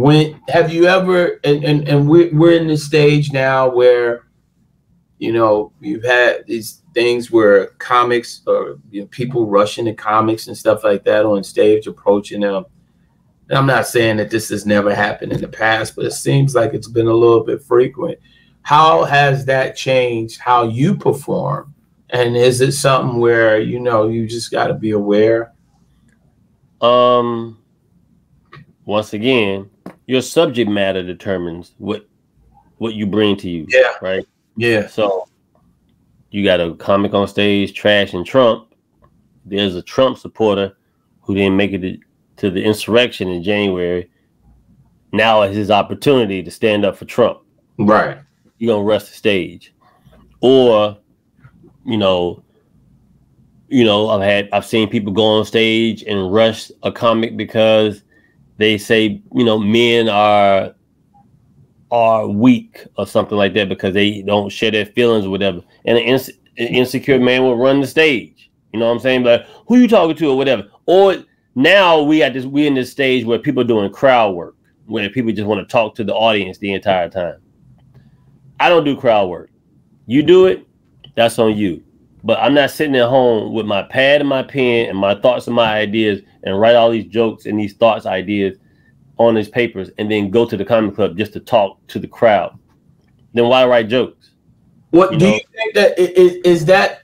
when have you ever, and we're in this stage now where, you know, you've had these things where comics or, you know, people rushing to comics and stuff like that on stage, approaching them. And I'm not saying that this has never happened in the past, but it seems like it's been a little bit frequent. How has that changed how you perform? And is it something where, you know, you just got to be aware? Once again, your subject matter determines what you bring to you. Yeah. Right. Yeah. So you got a comic on stage trashing Trump. There's a Trump supporter who didn't make it to the insurrection in January. Now is his opportunity to stand up for Trump. Right. You're gonna rush the stage. Or, you know, I've seen people go on stage and rush a comic because they say, you know, men are weak or something like that because they don't share their feelings or whatever. And an insecure man will run the stage. You know what I'm saying? But who you talking to or whatever. Or now we in this stage where people are doing crowd work, where people just want to talk to the audience the entire time. I don't do crowd work. You do it, that's on you. But I'm not sitting at home with my pad and my pen and my thoughts and my ideas and write all these jokes and these thoughts, ideas on these papers and then go to the comedy club just to talk to the crowd. Then why write jokes? What do you think that is that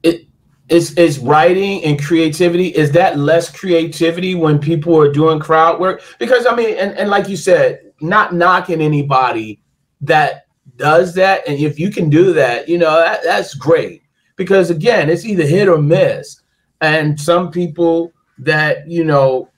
it is writing and creativity? Is that less creativity when people are doing crowd work? Because I mean, and like you said, not knocking anybody that does that, and if you can do that, you know, that's great, because again, it's either hit or miss. And some people that, you know,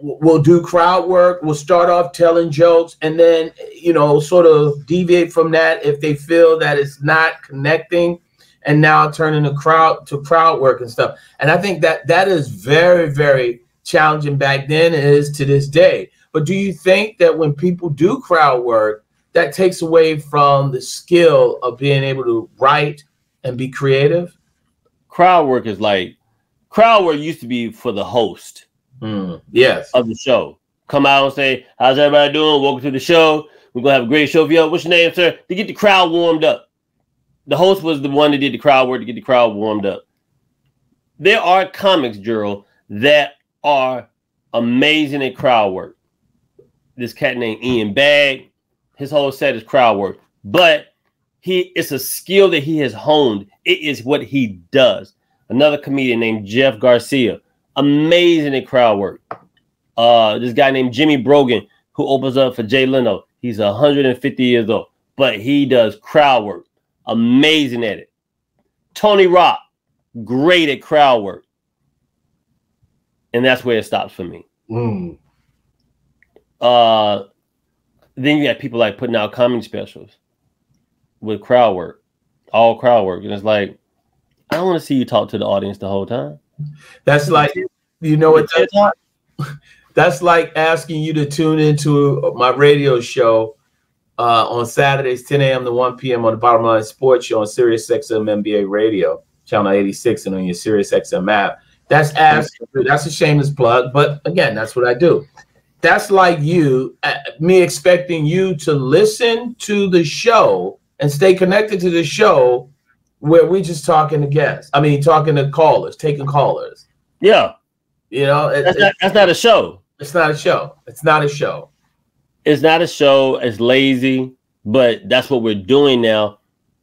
will do crowd work, will start off telling jokes and then, you know, sort of deviate from that if they feel that it's not connecting, and now turning the crowd to crowd work and stuff. And I think that is very, very challenging back then, and it is to this day. But do you think that when people do crowd work, that takes away from the skill of being able to write and be creative? Crowd work used to be for the host. Yes. Of the show. Come out and say, how's everybody doing? Welcome to the show. We're going to have a great show for you. What's your name, sir? To get the crowd warmed up. The host was the one that did the crowd work to get the crowd warmed up. There are comics, Gerald, that are amazing at crowd work. This cat named Ian Bagg, his whole set is crowd work. But it's a skill that he has honed. It is what he does. Another comedian named Jeff Garcia, amazing at crowd work. This guy named Jimmy Brogan, who opens up for Jay Leno. He's 150 years old, but he does crowd work. Amazing at it. Tony Rock, great at crowd work. And that's where it stops for me. Then you got people like putting out comedy specials with crowd work, all crowd work. And it's like, I don't want to see you talk to the audience the whole time. That's like, you know what? That's like asking you to tune into my radio show on Saturdays, 10 a.m. to 1 p.m. on the Bottom Line Sports Show on Sirius XM NBA Radio, channel 86, and on your Sirius XM app. That's a shameless plug, but again, that's what I do. That's like me expecting you to listen to the show and stay connected to the show where we just talking to guests. I mean, talking to callers, taking callers. Yeah. You know, that's not a show. It's not a show. It's not a show. It's not a show. It's lazy, but that's what we're doing now.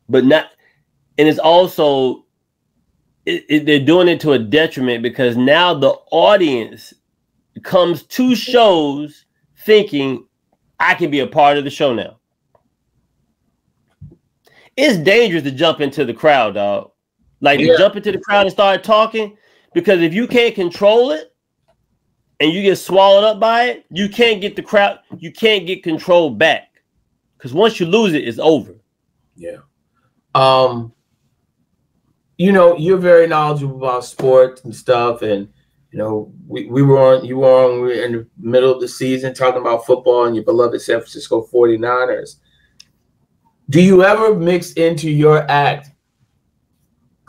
But not, and it's also, they're doing it to a detriment because now the audience comes to shows thinking I can be a part of the show now. It's dangerous to jump into the crowd, dog. Like to jump into the crowd and start talking, because if you can't control it and you get swallowed up by it, you can't get the crowd, you can't get control back. Because once you lose it, it's over. Yeah. You know, you're very knowledgeable about sports and stuff, and you know, we were in the middle of the season talking about football and your beloved San Francisco 49ers. Do you ever mix into your act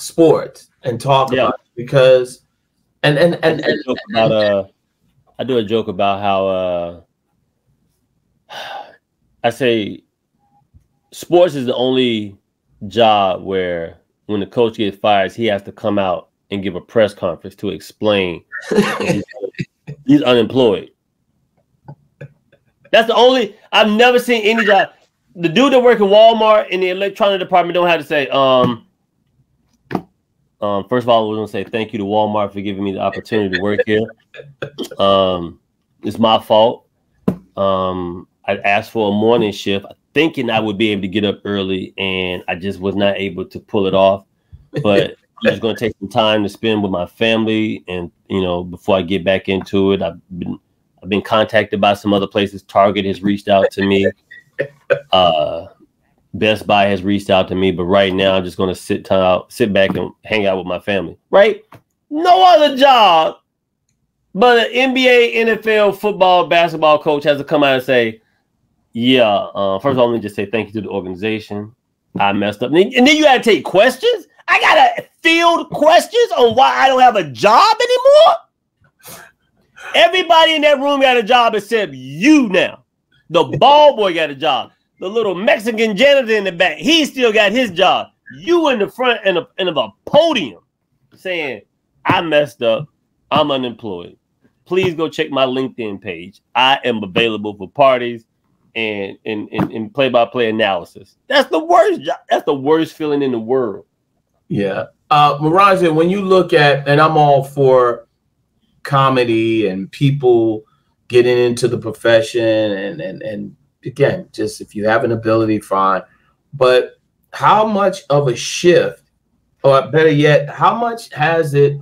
sports and talk about it? Because I do a joke about how I say sports is the only job where when the coach gets fired, he has to come out and give a press conference to explain he's unemployed. That's the only. I've never seen any job. The dude that work at Walmart in the electronic department don't have to say, first of all, we're gonna say thank you to Walmart for giving me the opportunity to work here. It's my fault. I asked for a morning shift, thinking I would be able to get up early, and I just was not able to pull it off. But I'm just gonna take some time to spend with my family, and before I get back into it, I've been contacted by some other places. Target has reached out to me. Best Buy has reached out to me, but right now I'm just gonna sit back and hang out with my family. Right? No other job, but an NBA, NFL, football, basketball coach has to come out and say, "Yeah, first of all, let me just say thank you to the organization. I messed up." And then you gotta take questions. I gotta field questions on why I don't have a job anymore. Everybody in that room got a job except you now. The ball boy got a job. The little Mexican janitor in the back, he still got his job. You in the front of a podium saying, "I messed up. I'm unemployed. Please go check my LinkedIn page. I am available for parties and play-by-play analysis." That's the worst job. That's the worst feeling in the world. Yeah. Maronzio, when you look at, and I'm all for comedy and people getting into the profession and again, just if you have an ability, fine. But how much of a shift, or better yet, how much has it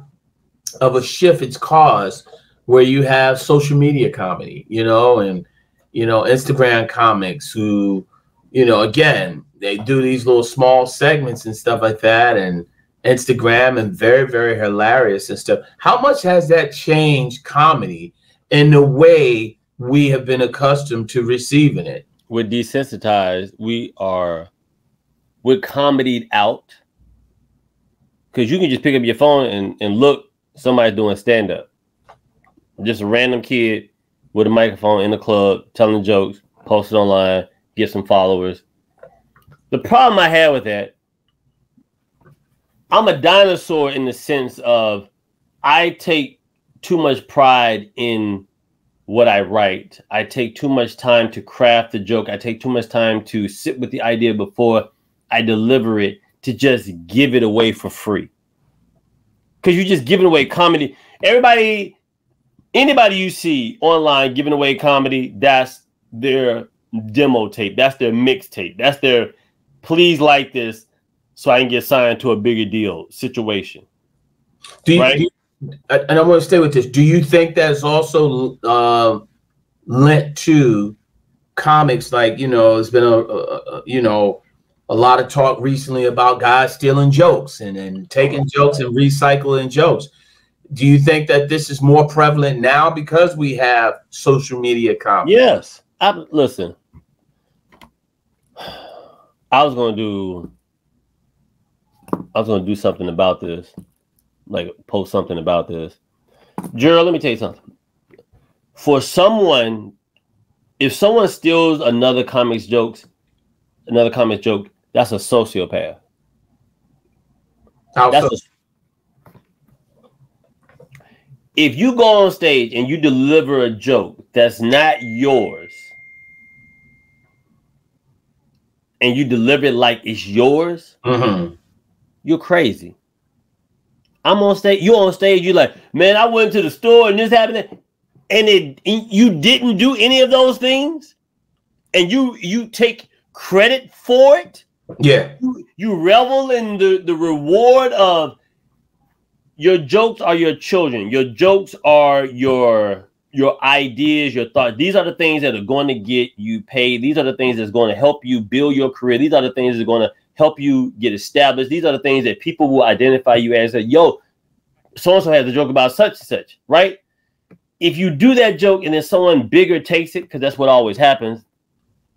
of a shift it's caused where you have social media comedy, and Instagram comics who, again, they do these little small segments and stuff like that, and Instagram, and very, very hilarious and stuff. How much has that changed comedy in the way we have been accustomed to receiving it? We're desensitized. We're comedied out, because you can just pick up your phone and look, somebody's doing stand-up. Just a random kid with a microphone in the club telling jokes, post it online, get some followers. The problem I have with that, I'm a dinosaur in the sense of I take too much pride in what I write. I take too much time to craft the joke. I take too much time to sit with the idea before I deliver it, to just give it away for free. Because you're just giving away comedy. Anybody you see online giving away comedy, that's their demo tape. That's their mixtape. That's their please like this so I can get signed to a bigger deal situation. And I want to stay with this. Do you think that's also lent to comics? Like, it's been a lot of talk recently about guys stealing jokes and taking jokes and recycling jokes. Do you think that this is more prevalent now because we have social media comedy? Yes. Listen, I was going to do something about this. Like post something about this. Gerald, let me tell you something. For someone, if someone steals another comic's joke, that's a sociopath. If you go on stage and you deliver a joke that's not yours, and you deliver it like it's yours, you're crazy. I'm on stage. You on stage. You like, man, I went to the store and this happened, and you didn't do any of those things, and you take credit for it. Yeah. You revel in the reward of your jokes are your children. Your jokes are your ideas, your thoughts. These are the things that are going to get you paid. These are the things that's going to help you build your career. These are the things that are going to help you get established. These are the things that people will identify you as. Yo, so-and-so has a joke about such and such, right? If you do that joke and then someone bigger takes it, because that's what always happens,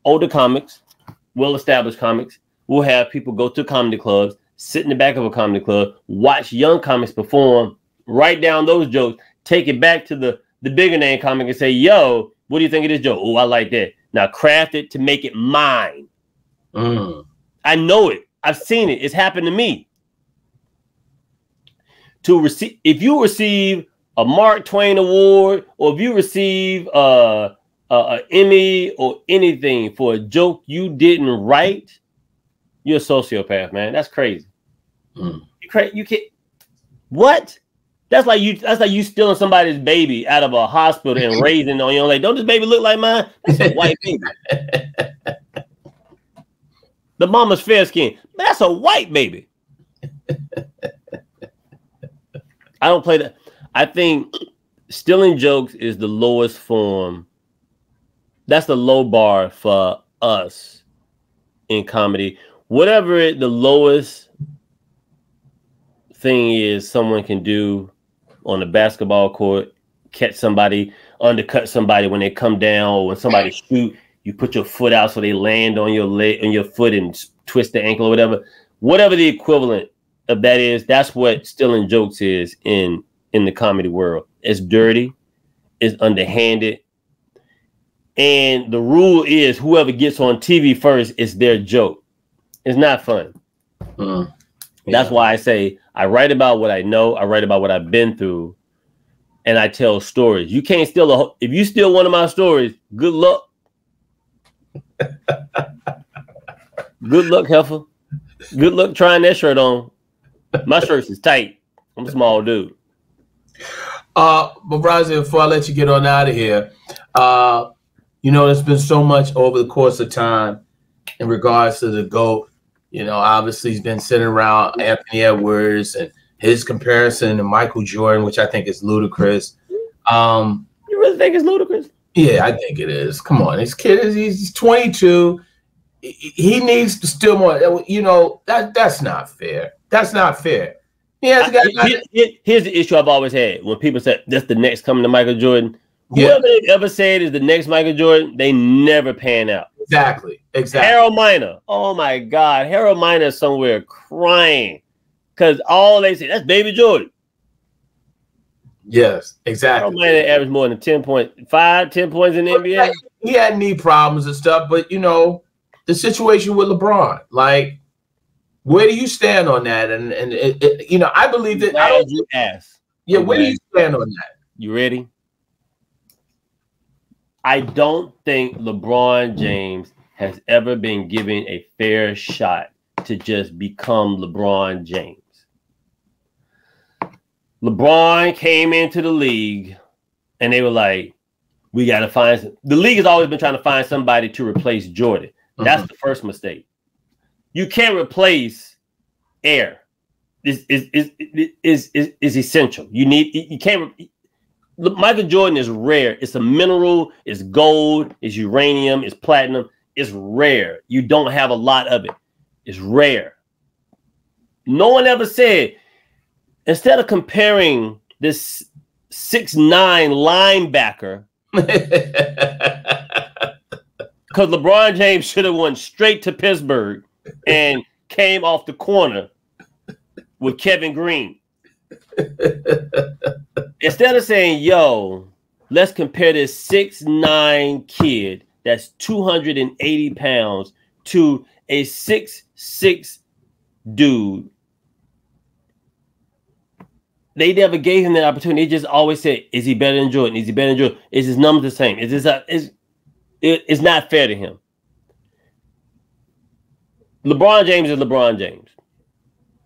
older comics, well-established comics, will have people go to comedy clubs, sit in the back of a comedy club, watch young comics perform, write down those jokes, take it back to the bigger name comic and say, yo, what do you think of this joke? Oh, I like that. Now craft it to make it mine. I know it. I've seen it. It's happened to me. To receive, if you receive a Mark Twain Award, or if you receive a Emmy or anything for a joke you didn't write, you're a sociopath, man. That's crazy. You can't. What? That's like you stealing somebody's baby out of a hospital and raising on your own. Like, don't this baby look like mine? That's a white baby. The mama's fair skin. That's a white baby. I don't play that. I think stealing jokes is the lowest form. That's the low bar for us in comedy. Whatever the lowest thing is someone can do on the basketball court, catch somebody, undercut somebody when they come down, or when somebody shoot, you put your foot out so they land on your leg, on your foot, and twist the ankle or whatever. Whatever the equivalent of that is, that's what stealing jokes is in the comedy world. It's dirty, it's underhanded, and the rule is whoever gets on TV first is their joke. It's not fun. That's why I say I write about what I know, I write about what I've been through, and I tell stories. You can't steal if you steal one of my stories, good luck. Good luck, heifer. Good luck trying that shirt on. My shirt is tight. I'm a small dude. But Maronzio, before I let you get on out of here, there's been so much over the course of time in regards to the GOAT. Obviously he's been sitting around Anthony Edwards and his comparison to Michael Jordan, which I think is ludicrous. You really think it's ludicrous? Yeah, I think it is. Come on, this kid he's 22. He needs to steal more. That's not fair. That's not fair. Here's the issue I've always had when people say that's the next coming to Michael Jordan. Whoever they've ever said is the next Michael Jordan, they never pan out. Exactly. Harold Miner. Oh my God, Harold Miner is somewhere crying because all they say that's Baby Jordan. Yes, exactly. Harold Miner averaged more than 10 points in the NBA. He had knee problems and stuff, but the situation with LeBron, like, where do you stand on that? And I believe that. Where do you stand on that? You ready? I don't think LeBron James has ever been given a fair shot to just become LeBron James. LeBron came into the league and they were like, we got to find. The league has always been trying to find somebody to replace Jordan. That's the first mistake. You can't replace air. Is essential. You can't. Michael Jordan is rare. It's a mineral. It's gold. It's uranium. It's platinum. It's rare. You don't have a lot of it. It's rare. No one ever said, instead of comparing this 6'9" linebacker, because LeBron James should have went straight to Pittsburgh and came off the corner with Kevin Green. Instead of saying, yo, let's compare this 6'9" kid that's 280 pounds to a 6'6" dude. They never gave him that opportunity. They just always said, is he better than Jordan? Is he better than Jordan? Is his numbers the same? It's not fair to him. LeBron James is LeBron James.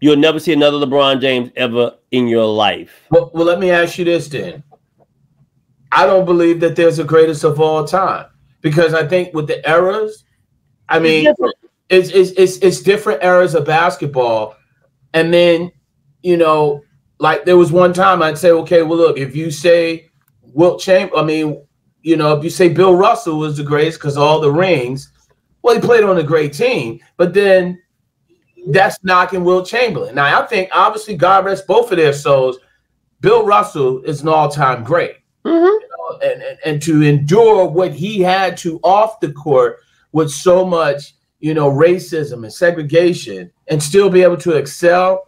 You'll never see another LeBron James ever in your life. Well, let me ask you this then. I don't believe that there's a greatest of all time, because I think with the eras, I mean, it's different eras of basketball. And then, like there was one time I'd say, okay, well, look, if you say Wilt Chamberlain, if you say Bill Russell was the greatest because all the rings, well, he played on a great team, but then that's knocking Wilt Chamberlain. Now, I think, obviously, God rest both of their souls, Bill Russell is an all-time great. And to endure what he had to off the court with so much, racism and segregation and still be able to excel,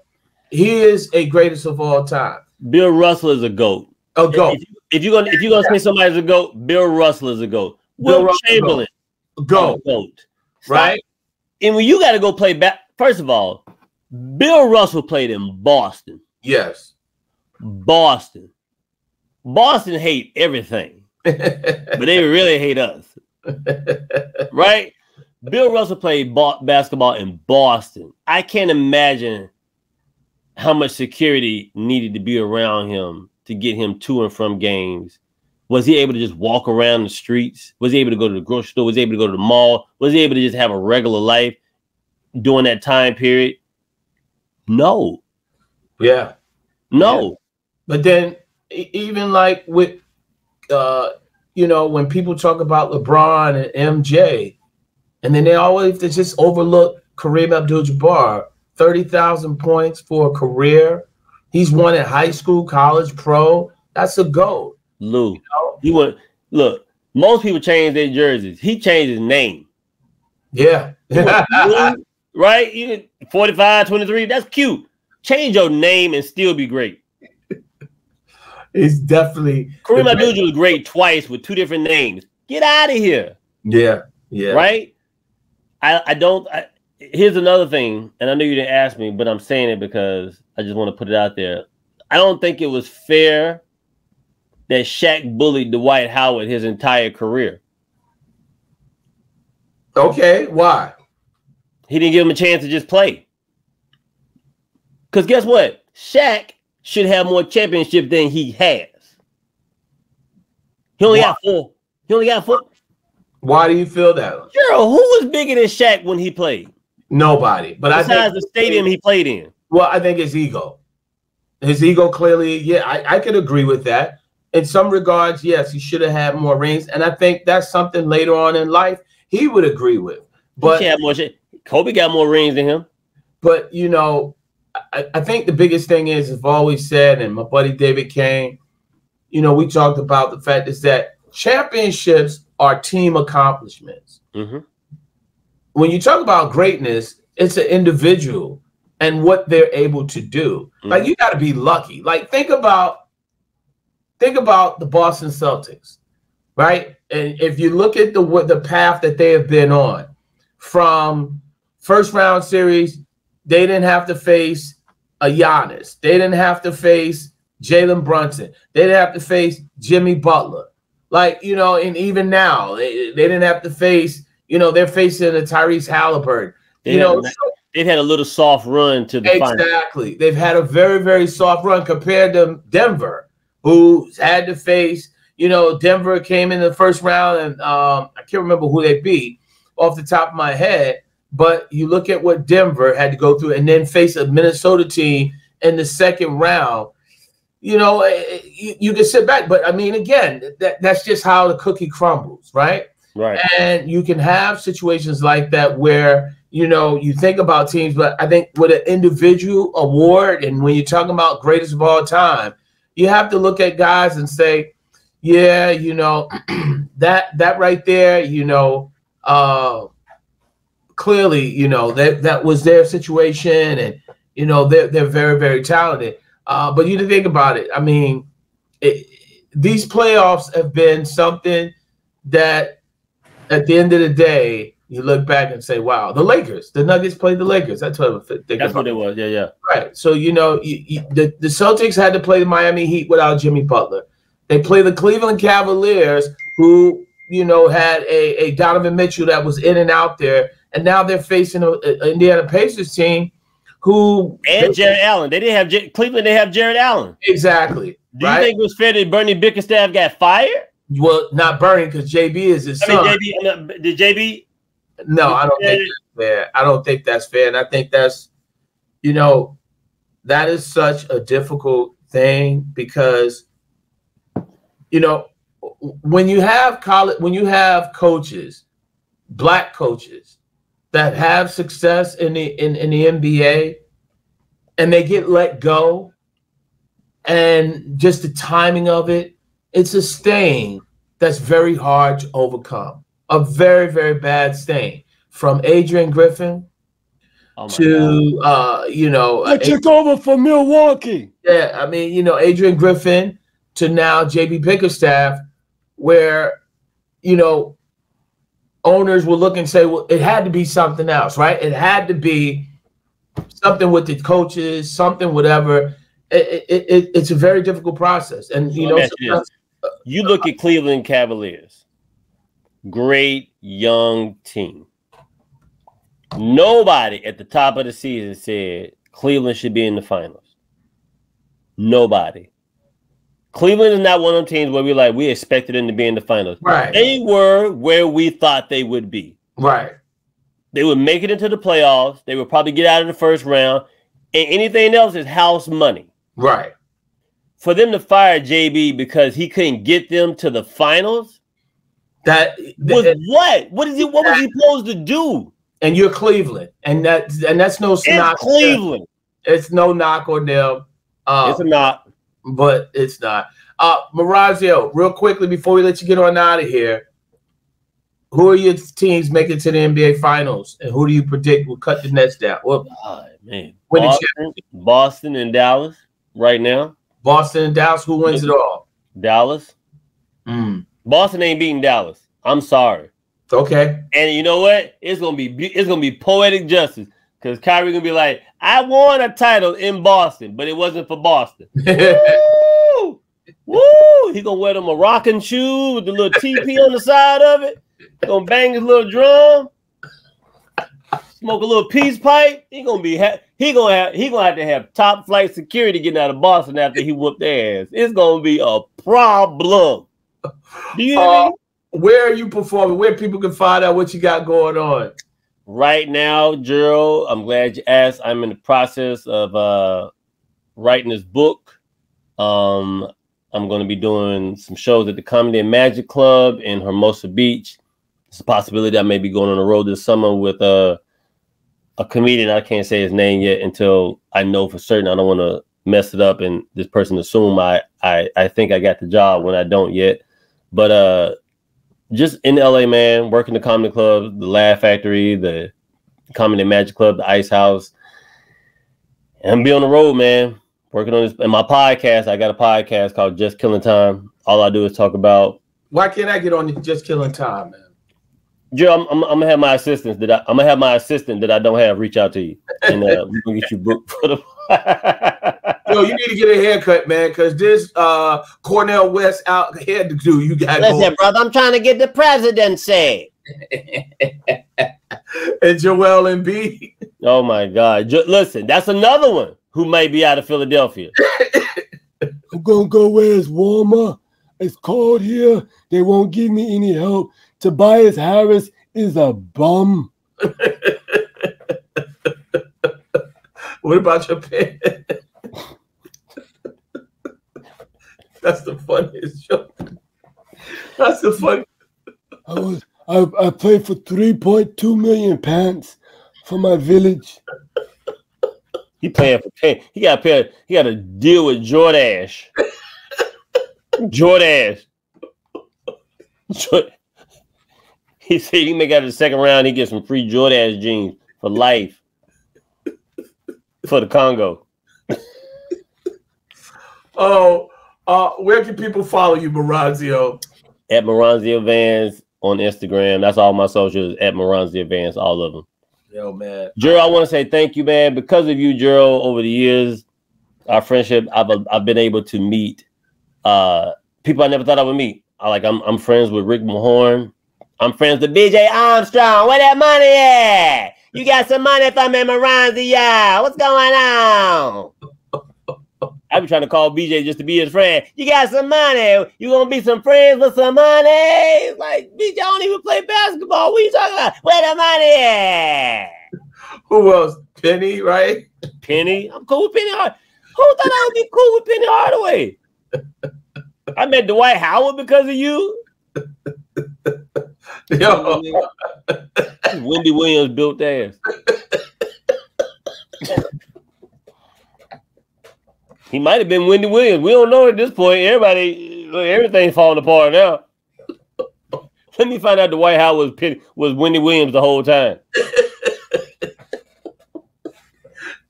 he is a greatest of all time. Bill Russell is a GOAT. A GOAT. If you're gonna say somebody's a GOAT, Bill Russell is a GOAT. Wilt Chamberlain GOAT. Right? And when you got to go play back, first of all, Bill Russell played in Boston. Yes. Boston hate everything, but they really hate us. Right? Bill Russell played basketball in Boston. I can't imagine how much security needed to be around him to get him to and from games. Was he able to just walk around the streets? Was he able to go to the grocery store? Was he able to go to the mall? Was he able to just have a regular life during that time period? No. Yeah. No. Yeah. But then even like with, when people talk about LeBron and MJ, and then they always just overlook Kareem Abdul-Jabbar, 30,000 points for a career. He's won at high school, college, pro. That's a GOAT. Lou, look, most people change their jerseys. He changed his name. Yeah. Lou, right? You 45, 23, that's cute. Change your name and still be great. It's definitely Kareem Abdul-Jabbar was great twice with two different names. Get out of here. Yeah. Yeah. Right? Here's another thing, and I know you didn't ask me, but I'm saying it because I just want to put it out there. I don't think it was fair that Shaq bullied Dwight Howard his entire career. Okay, why? He didn't give him a chance to just play. Because guess what? Shaq should have more championships than he has. He only got 4. He only got 4. Why do you feel that? Gerald, who was bigger than Shaq when he played? Nobody. But besides the stadium he played in. Well, I think his ego. His ego clearly, yeah, I could agree with that. In some regards, yes, he should have had more rings. And I think that's something later on in life he would agree with. But Kobe got more rings than him. But, I think the biggest thing is, I've always said, and my buddy David Kane, we talked about the fact is that championships are team accomplishments. Mm-hmm. When you talk about greatness, it's an individual and what they're able to do. Mm-hmm. Like, you got to be lucky. Like, think about the Boston Celtics, right? And if you look at the path that they have been on, from first round series, they didn't have to face a Giannis. They didn't have to face Jalen Brunson. They didn't have to face Jimmy Butler. Like, and even now, they didn't have to face, they're facing a Tyrese Halliburton. They've had a little soft run to the final. Exactly. They've had a very, very soft run compared to Denver, who had to face, Denver came in the first round, and I can't remember who they beat off the top of my head. But you look at what Denver had to go through and then face a Minnesota team in the second round. You can sit back. But, I mean, again, that's just how the cookie crumbles, right? Right. And you can have situations like that where, you think about teams. But I think with an individual award, and when you're talking about greatest of all time, you have to look at guys and say, yeah, that right there, clearly, that was their situation, and they're very, very talented. But you think about it. I mean, these playoffs have been something that, at the end of the day, you look back and say, "Wow, the Nuggets played the Lakers." That's what it was. Yeah. Right. So the Celtics had to play the Miami Heat without Jimmy Butler. They played the Cleveland Cavaliers, who had a Donovan Mitchell that was in and out there. And now they're facing an Indiana Pacers team Jared Allen. They didn't have Cleveland. They have Jared Allen. Exactly. Do you think it was fair that Bernie Bickerstaff got fired? Well, not Bernie, because JB is his son. Did JB? No, I don't think that's fair. I don't think that's fair, and I think that's, that is such a difficult thing because, when you have coaches, black coaches, that have success in the NBA, and they get let go, and just the timing of it, it's a stain that's very hard to overcome. A very, very bad stain. From Adrian Griffin to I took over for Milwaukee. Yeah, I mean, Adrian Griffin to now JB Bickerstaff, where owners will look and say, well, it had to be something else, right? It had to be something with the coaches, something, whatever. It's a very difficult process. And, you know, you look at Cleveland Cavaliers, great young team. Nobody at the top of the season said Cleveland should be in the finals. Nobody. Cleveland is not one of them teams where we expected them to be in the finals. Right. They were where we thought they would be. Right. They would make it into the playoffs. They would probably get out of the first round. And anything else is house money. Right. For them to fire JB because he couldn't get them to the finals, what was he supposed to do? And you're Cleveland, and that's no knock. Cleveland. It's no knock on them. It's a knock, but it's not. Maronzio, real quickly before we let you get on out of here, who are your teams making to the NBA Finals, and who do you predict will cut the nets down? Well, man, Boston and Dallas right now. Boston and Dallas. Who wins it all? Dallas. Boston ain't beating Dallas. I'm sorry. Okay. And you know what? It's gonna be poetic justice because Kyrie gonna be like, I won a title in Boston, but it wasn't for Boston. Woo! Woo! He gonna wear the Moroccan shoe with the little TP on the side of it. He gonna bang his little drum, smoke a little peace pipe. He gonna have to have top flight security getting out of Boston after he whooped their ass. It's gonna be a problem. Do you hear me? Where are you performing? Where people can find out what you got going on? Right now, Gerald, I'm glad you asked. I'm in the process of writing this book. I'm going to be doing some shows at the Comedy and Magic Club in Hermosa Beach. It's a possibility I may be going on the road this summer with a comedian. I can't say his name yet until I know for certain. I don't want to mess it up and this person assume I think I got the job when I don't yet. But just in LA, man, working the comedy club, the Laugh Factory, the Comedy and Magic Club, the Ice House. And I'm be on the road, man. Working on this. And my podcast, I got a podcast called Just Killing Time. All I do is talk about. Why can't I get on Just Killing Time, man? Joe, I'm gonna have my assistant that I don't have reach out to you, and we're gonna get you booked for the. Yo, you need to get a haircut, man, because this Cornell West out hairdo you got. Listen, brother, I'm trying to get the presidency. And Joel Embiid. Oh my God! Listen, that's another one who might be out of Philadelphia. I'm gonna go where it's warmer. It's cold here. They won't give me any help. Tobias Harris is a bum. What about your pen? That's the funniest joke. That's the fun. I played for 3.2 million pants for my village. He paying for pay. He got to deal with Jordache. Jordache. He said he make out of the second round. He gets some free Jordache jeans for life for the Congo. Where can people follow you, Maronzio? At Maronzio Vance on Instagram. That's all my socials. At Maronzio Vance, all of them. Yo, man. Gerald, I want to say thank you, man. Because of you, Gerald, over the years, our friendship, I've been able to meet people I never thought I would meet. I'm friends with Rick Mahorn. I'm friends with BJ Armstrong. Where that money at? You got some money for me, Maronzio? What's going on? I be trying to call BJ just to be his friend. You got some money. You gonna be some friends with some money? Like, BJ, I don't even play basketball. What are you talking about? Where the money at? Who else? Penny, right? Penny? I'm cool with Penny Hardaway. Who thought I would be cool with Penny Hardaway? I met Dwight Howard because of you. Yo. Wendy Williams built ass. He might have been Wendy Williams. We don't know at this point. Everything's falling apart now. Let me find out Dwight Howard was Wendy Williams the whole time.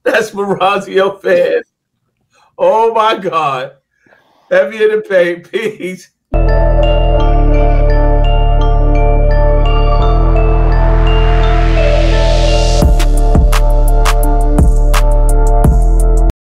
That's Maronzio Vance. Oh my God. Heavy in the paint. Peace.